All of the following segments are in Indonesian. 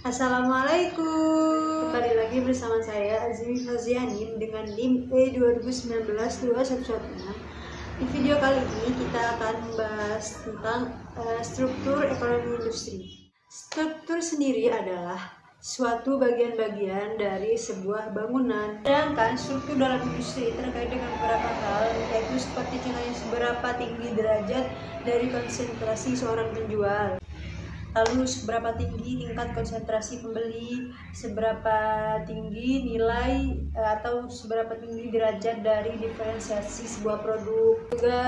Assalamualaikum. Kembali lagi bersama saya Azmi Faziani dengan NIM E2019-2116. Di video kali ini kita akan membahas tentang struktur ekonomi industri. Struktur sendiri adalah suatu bagian-bagian dari sebuah bangunan. Sedangkan struktur dalam industri terkait dengan beberapa hal, yaitu seperti contohnya seberapa tinggi derajat dari konsentrasi seorang penjual, lalu seberapa tinggi tingkat konsentrasi pembeli, seberapa tinggi nilai atau seberapa tinggi derajat dari diferensiasi sebuah produk, juga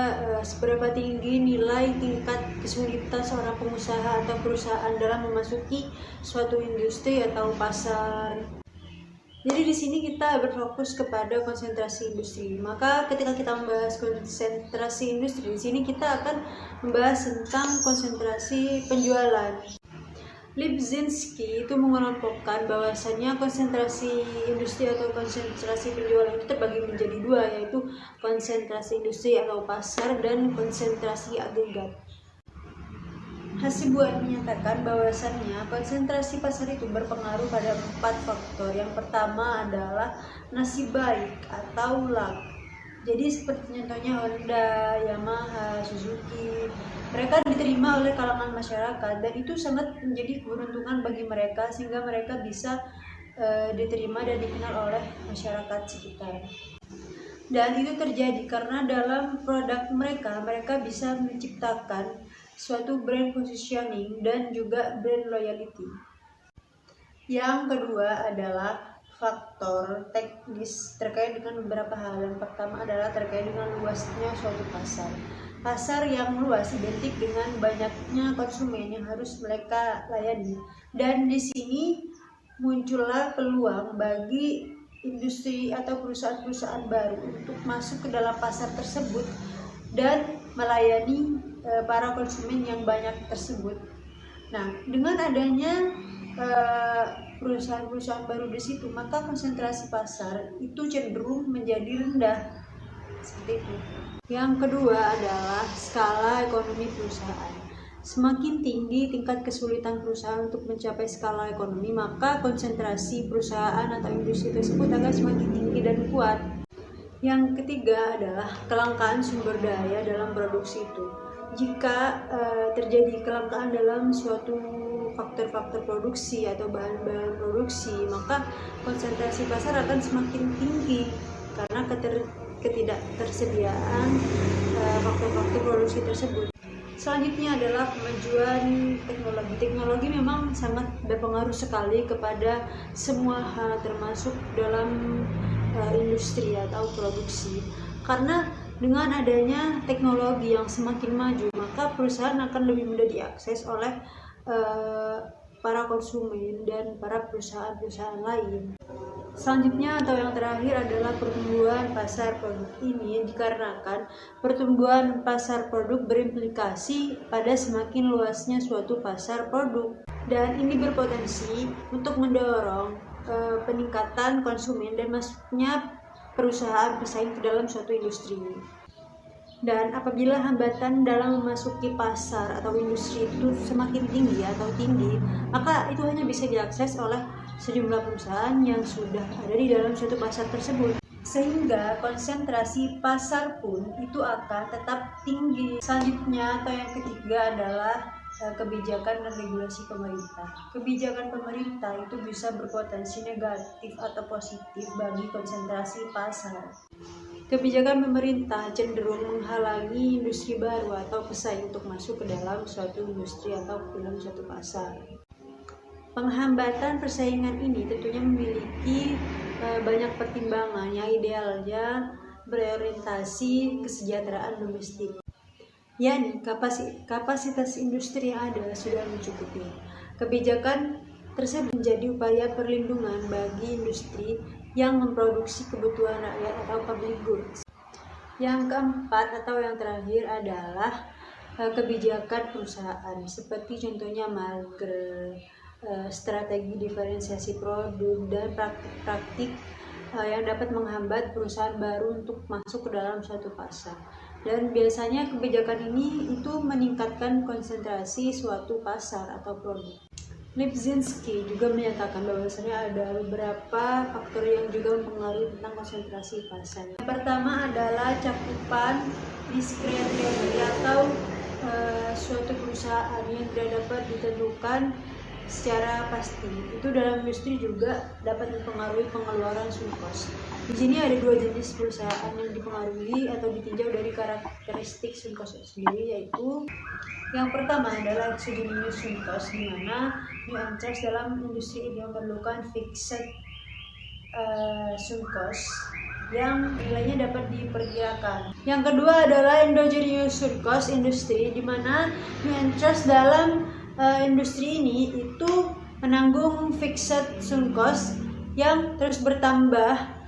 seberapa tinggi nilai tingkat kesulitan seorang pengusaha atau perusahaan dalam memasuki suatu industri atau pasar. Jadi di sini kita berfokus kepada konsentrasi industri. Maka ketika kita membahas konsentrasi industri, di sini kita akan membahas tentang konsentrasi penjualan. Lipzinski itu mengelompokkan bahwasannya konsentrasi industri atau konsentrasi penjualan itu terbagi menjadi dua, yaitu konsentrasi industri atau pasar dan konsentrasi agregat. Hasibuan menyatakan bahwasannya konsentrasi pasar itu berpengaruh pada 4 faktor. Yang pertama adalah nasib baik atau luck. Jadi seperti contohnya Honda, Yamaha, Suzuki, mereka diterima oleh kalangan masyarakat dan itu sangat menjadi keberuntungan bagi mereka sehingga mereka bisa diterima dan dikenal oleh masyarakat sekitar. Dan itu terjadi karena dalam produk mereka bisa menciptakan suatu brand positioning dan juga brand loyalty. Yang kedua adalah faktor teknis terkait dengan beberapa hal. Yang pertama adalah terkait dengan luasnya suatu pasar. Pasar yang luas identik dengan banyaknya konsumen yang harus mereka layani. Dan di sini muncullah peluang bagi industri atau perusahaan-perusahaan baru untuk masuk ke dalam pasar tersebut dan melayani para konsumen yang banyak tersebut. Nah, dengan adanya perusahaan-perusahaan baru di situ, maka konsentrasi pasar itu cenderung menjadi rendah. Seperti itu. Yang kedua adalah skala ekonomi perusahaan. Semakin tinggi tingkat kesulitan perusahaan untuk mencapai skala ekonomi, maka konsentrasi perusahaan atau industri tersebut akan semakin tinggi dan kuat. Yang ketiga adalah kelangkaan sumber daya dalam produksi itu. Jika terjadi kelangkaan dalam suatu faktor-faktor produksi atau bahan-bahan produksi, maka konsentrasi pasar akan semakin tinggi karena ketidaktersediaan faktor-faktor produksi tersebut. Selanjutnya adalah kemajuan teknologi. Teknologi memang sangat berpengaruh sekali kepada semua hal termasuk dalam industri atau produksi. Karena dengan adanya teknologi yang semakin maju, maka perusahaan akan lebih mudah diakses oleh para konsumen dan para perusahaan-perusahaan lain. Selanjutnya atau yang terakhir adalah pertumbuhan pasar produk. Ini dikarenakan pertumbuhan pasar produk berimplikasi pada semakin luasnya suatu pasar produk, dan ini berpotensi untuk mendorong peningkatan konsumen dan masuknya perusahaan bersaing ke dalam suatu industri. Dan apabila hambatan dalam memasuki pasar atau industri itu semakin tinggi, maka itu hanya bisa diakses oleh sejumlah perusahaan yang sudah ada di dalam suatu pasar tersebut. Sehingga konsentrasi pasar pun itu akan tetap tinggi. Selanjutnya atau yang ketiga adalah kebijakan dan regulasi pemerintah. Kebijakan pemerintah itu bisa berpotensi negatif atau positif bagi konsentrasi pasar. Kebijakan pemerintah cenderung menghalangi industri baru atau pesaing untuk masuk ke dalam suatu industri atau ke dalam suatu pasar. Penghambatan persaingan ini tentunya memiliki banyak pertimbangan yang idealnya berorientasi kesejahteraan domestik. yakni kapasitas industri yang ada sudah mencukupi. Kebijakan tersebut menjadi upaya perlindungan bagi industri yang memproduksi kebutuhan rakyat atau public goods. Yang keempat atau yang terakhir adalah kebijakan perusahaan, seperti contohnya mager, strategi diferensiasi produk, dan praktik-praktik yang dapat menghambat perusahaan baru untuk masuk ke dalam suatu pasar. Dan biasanya kebijakan ini itu meningkatkan konsentrasi suatu pasar atau produk. Lipzinski juga menyatakan bahwasanya ada beberapa faktor yang juga mempengaruhi tentang konsentrasi pasar. Yang pertama adalah cakupan diskresi atau suatu perusahaan yang tidak dapat ditentukan secara pasti. Itu dalam industri juga dapat mempengaruhi pengeluaran sunk cost. Di sini ada dua jenis perusahaan yang dipengaruhi atau ditinjau dari karakteristik sunk cost sendiri, yaitu yang pertama adalah exogenous sunk cost, di mana new entrants dalam industri ini memerlukan fixed sunk cost yang nilainya dapat diperkirakan. Yang kedua adalah endogenous sunk cost industri, di mana new entrants dalam industri ini itu menanggung fixed sunk cost yang terus bertambah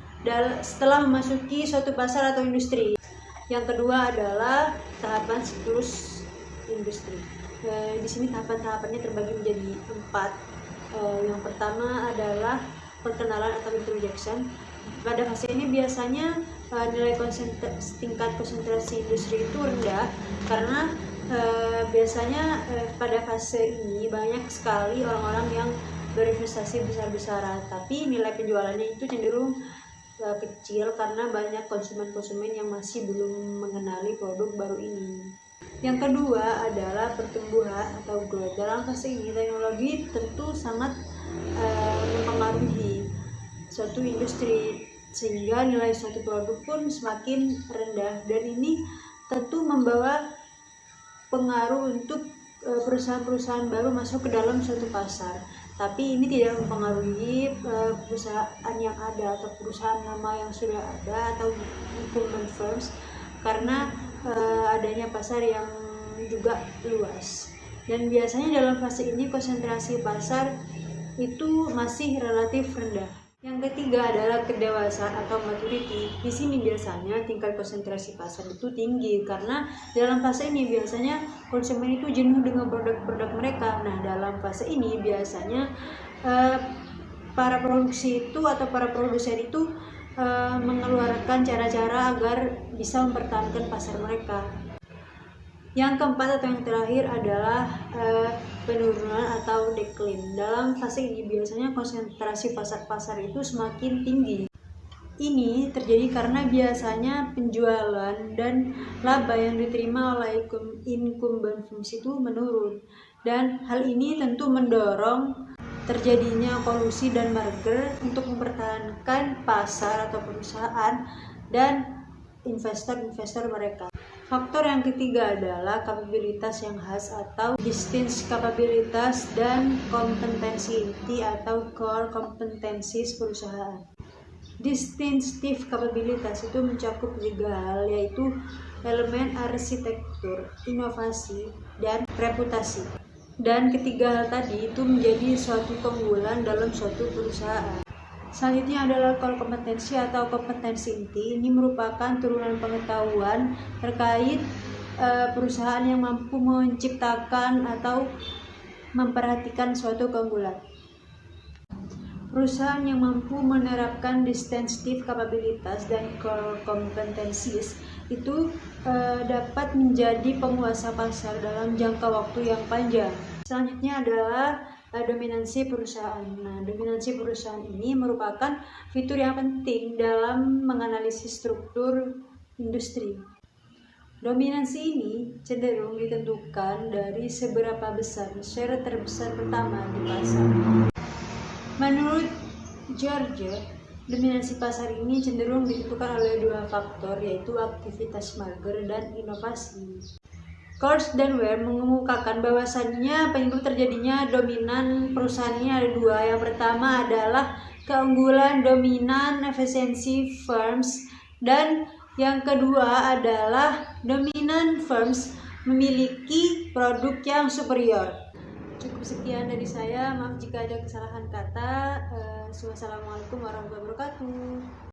setelah memasuki suatu pasar atau industri. Yang kedua adalah tahapan siklus industri. Di sini tahapan-tahapannya terbagi menjadi 4. Yang pertama adalah perkenalan atau introduction. Pada fase ini biasanya tingkat konsentrasi industri itu rendah karena biasanya pada fase ini banyak sekali orang-orang yang berinvestasi besar-besaran, tapi nilai penjualannya itu cenderung kecil karena banyak konsumen-konsumen yang masih belum mengenali produk baru ini. Yang kedua adalah pertumbuhan atau growth. Dalam fase ini teknologi tentu sangat mempengaruhi suatu industri, sehingga nilai suatu produk pun semakin rendah, dan ini tentu membawa pengaruh untuk perusahaan-perusahaan baru masuk ke dalam suatu pasar. Tapi ini tidak mempengaruhi perusahaan yang ada atau perusahaan lama yang sudah ada atau incumbent firms, karena adanya pasar yang juga luas. Dan biasanya dalam fase ini konsentrasi pasar itu masih relatif rendah. Yang ketiga adalah kedewasaan atau maturity. Di sini biasanya tingkat konsentrasi pasar itu tinggi karena dalam fase ini biasanya konsumen itu jenuh dengan produk-produk mereka. Nah, dalam fase ini biasanya para produksi itu atau para produsen itu mengeluarkan cara-cara agar bisa mempertahankan pasar mereka. Yang keempat atau yang terakhir adalah penurunan atau decline. Dalam fase ini biasanya konsentrasi pasar itu semakin tinggi. Ini terjadi karena biasanya penjualan dan laba yang diterima oleh incumbent firms itu menurun, dan hal ini tentu mendorong terjadinya kolusi dan merger untuk mempertahankan pasar atau perusahaan dan investor-investor mereka. Faktor yang ketiga adalah kapabilitas yang khas atau distinct capabilities dan kompetensi inti atau core competencies perusahaan. Distinctive capabilities itu mencakup 3 hal, yaitu elemen arsitektur, inovasi, dan reputasi. Dan ketiga hal tadi itu menjadi suatu keunggulan dalam suatu perusahaan. Selanjutnya adalah core kompetensi atau kompetensi inti. Ini merupakan turunan pengetahuan terkait perusahaan yang mampu menciptakan atau memperhatikan suatu keunggulan. Perusahaan yang mampu menerapkan distinctive capabilities dan core competencies itu dapat menjadi penguasa pasar dalam jangka waktu yang panjang. Selanjutnya adalah dominansi perusahaan. Nah, dominansi perusahaan ini merupakan fitur yang penting dalam menganalisis struktur industri. Dominansi ini cenderung ditentukan dari seberapa besar share terbesar pertama di pasar. Menurut George, dominansi pasar ini cenderung ditentukan oleh 2 faktor, yaitu aktivitas merger dan inovasi. Kors dan Ware mengemukakan bahwasannya penyebab terjadinya dominan perusahaan ini ada 2. Yang pertama adalah keunggulan dominan efisiensi firms, dan yang kedua adalah dominan firms memiliki produk yang superior. Cukup sekian dari saya, maaf jika ada kesalahan kata. Wassalamualaikum warahmatullahi wabarakatuh.